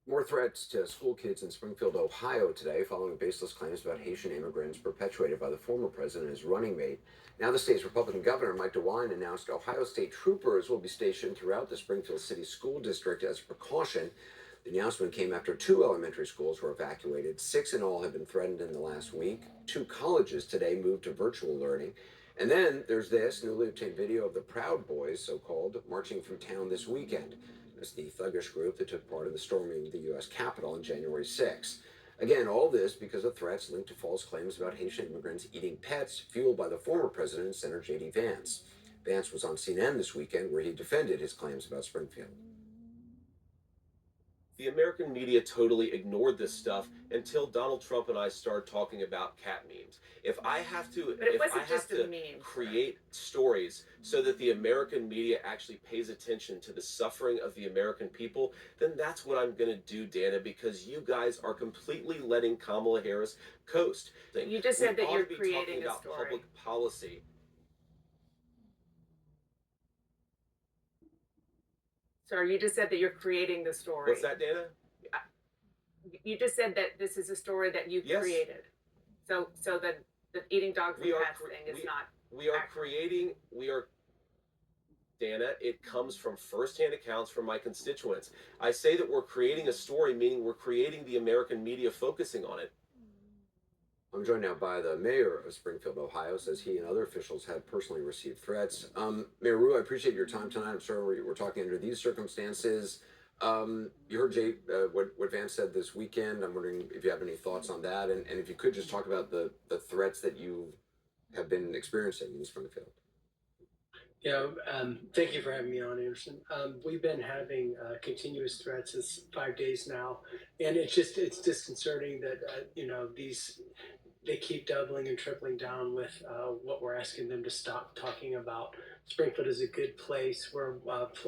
More threats to school kids in Springfield, Ohio today, following baseless claims about Haitian immigrants perpetuated by the former president and his running mate. Now, the state's Republican governor, Mike DeWine, announced Ohio state troopers will be stationed throughout the Springfield City School District as a precaution. The announcement came after two elementary schools were evacuated. Six in all have been threatened in the last week. Two colleges today moved to virtual learning. And then there's this newly obtained video of the Proud Boys, so called, marching through town this weekend. It's the thuggish group that took part in the storming of the U.S. Capitol on January 6th. Again, all this because of threats linked to false claims about Haitian immigrants eating pets, fueled by the former president, Senator J.D. Vance. Vance was on CNN this weekend where he defended his claims about Springfield. The American media totally ignored this stuff until Donald Trump and I started talking about cat memes. If I have to, But it if I wasn't have just a to meme. create stories so that the American media actually pays attention to the suffering of the American people, then that's what I'm going to do, Dana, because you guys are completely letting Kamala Harris coast. You just We said that ought you're to be creating talking a about story. public policy. Sorry, you just said that you're creating the story. What's that, Dana? You just said that this is a story that you Yes. created. So the eating dogs and We are cats cre- thing is we- not. We are accurate. creating, we are Dana, it comes from firsthand accounts from my constituents. I say that we're creating a story, meaning we're creating the American media focusing on it. I'm joined now by the mayor of Springfield, Ohio, says he and other officials have personally received threats. Mayor Rue, I appreciate your time tonight. I'm sorry we're talking under these circumstances. You heard what Vance said this weekend. I'm wondering if you have any thoughts on that, and if you could just talk about the threats that you have been experiencing in Springfield. Yeah, thank you for having me on, Anderson. We've been having continuous threats since 5 days now, and it's disconcerting that these they keep doubling and tripling down with what we're asking them to stop talking about. Springfield is a good place. We're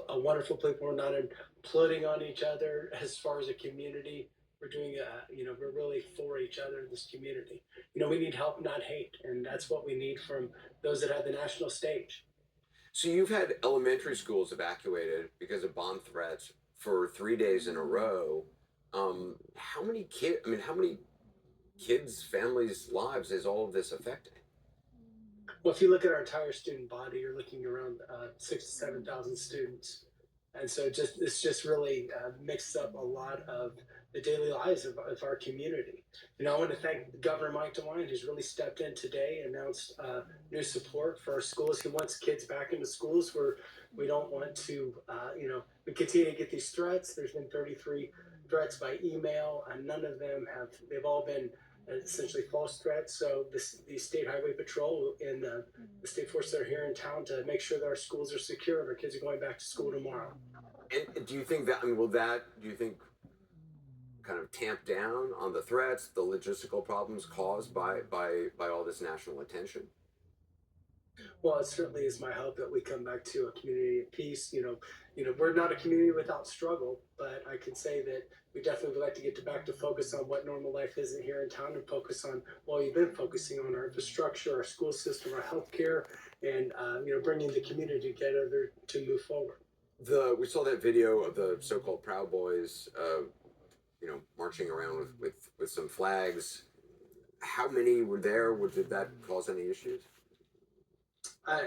a wonderful people. We're not imploding on each other as far as a community. We're doing, we're really for each other in this community. We need help, not hate, and that's what we need from those that have the national stage. So you've had elementary schools evacuated because of bomb threats for 3 days in a row. How many kids? I mean, how many kids, families' lives is all of this affecting? Well, if you look at our entire student body, you're looking around 6 to 7,000 students, and so it's just really mixes up a lot of the daily lives of our community. I want to thank Governor Mike DeWine, who's really stepped in today, announced new support for our schools. He wants kids back into schools where we don't want to, we continue to get these threats. There's been 33 threats by email, and none of them they've all been essentially false threats. So the State Highway Patrol and the state force that are here in town to make sure that our schools are secure and our kids are going back to school tomorrow. And do you think that? I mean, do you think kind of tamp down on the threats, the logistical problems caused by all this national attention? Well, it certainly is my hope that we come back to a community of peace. We're not a community without struggle, but I can say that we definitely would like to get back to focus on what normal life is here in town and focus on what we've been focusing on: our infrastructure, our school system, our healthcare, and bringing the community together to move forward. We saw that video of the so-called Proud Boys, marching around with some flags. How many were there? Did that cause any issues?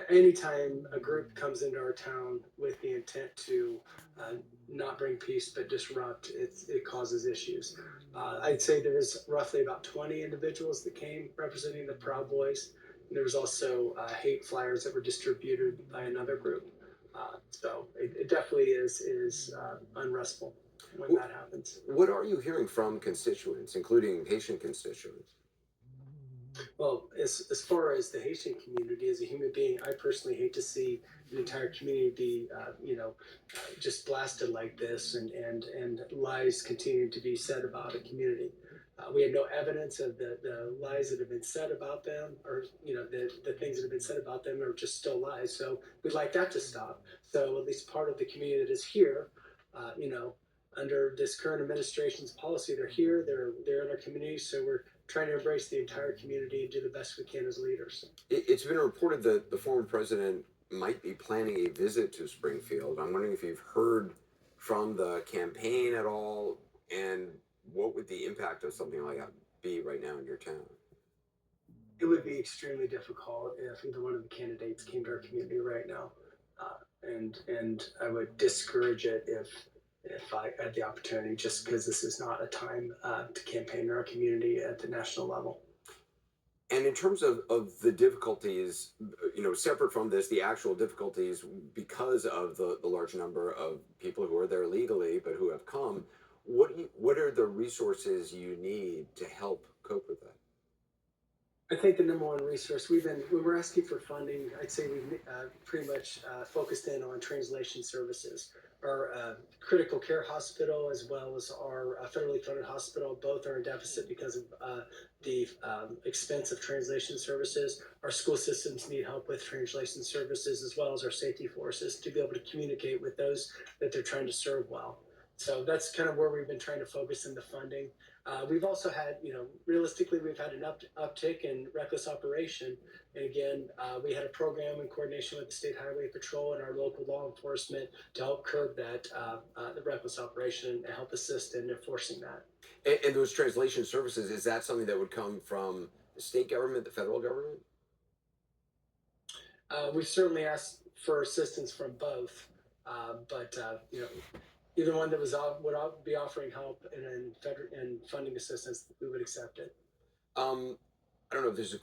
Anytime a group comes into our town with the intent to not bring peace but disrupt, it causes issues. I'd say there was roughly about 20 individuals that came representing the Proud Boys. And there was also hate flyers that were distributed by another group. So it definitely is unrestful when that happens. What are you hearing from constituents, including Haitian constituents? Well, as far as the Haitian community, as a human being, I personally hate to see an entire community be, just blasted like this, and lies continue to be said about a community. We have no evidence of the lies that have been said about them, or the things that have been said about them are just still lies. So we'd like that to stop. So at least part of the community that is here, under this current administration's policy, they're here, they're in our community. So we're trying to embrace the entire community and do the best we can as leaders. It's been reported that the former president might be planning a visit to Springfield. I'm wondering if you've heard from the campaign at all, and the impact of something like that be right now in your town? It would be extremely difficult if either one of the candidates came to our community right now, and I would discourage it if I had the opportunity, just because this is not a time to campaign in our community at the national level. And in terms of the difficulties, separate from this, the actual difficulties because of the large number of people who are there legally but who have come, what are the resources you need to help cope with that? I think the number one resource when we're asking for funding, I'd say we've pretty much focused in on translation services. Our critical care hospital, as well as our federally funded hospital, both are in deficit because of the expense of translation services. Our school systems need help with translation services, as well as our safety forces, to be able to communicate with those that they're trying to serve well. So that's kind of where we've been trying to focus in the funding. We've also had, realistically, we've had an uptick in reckless operation. And again, we had a program in coordination with the State Highway Patrol and our local law enforcement to help curb that, the reckless operation, and help assist in enforcing that. And those translation services, is that something that would come from the state government, the federal government? We've certainly asked for assistance from both, but either one that would be offering help and funding assistance, we would accept it. I don't know if there's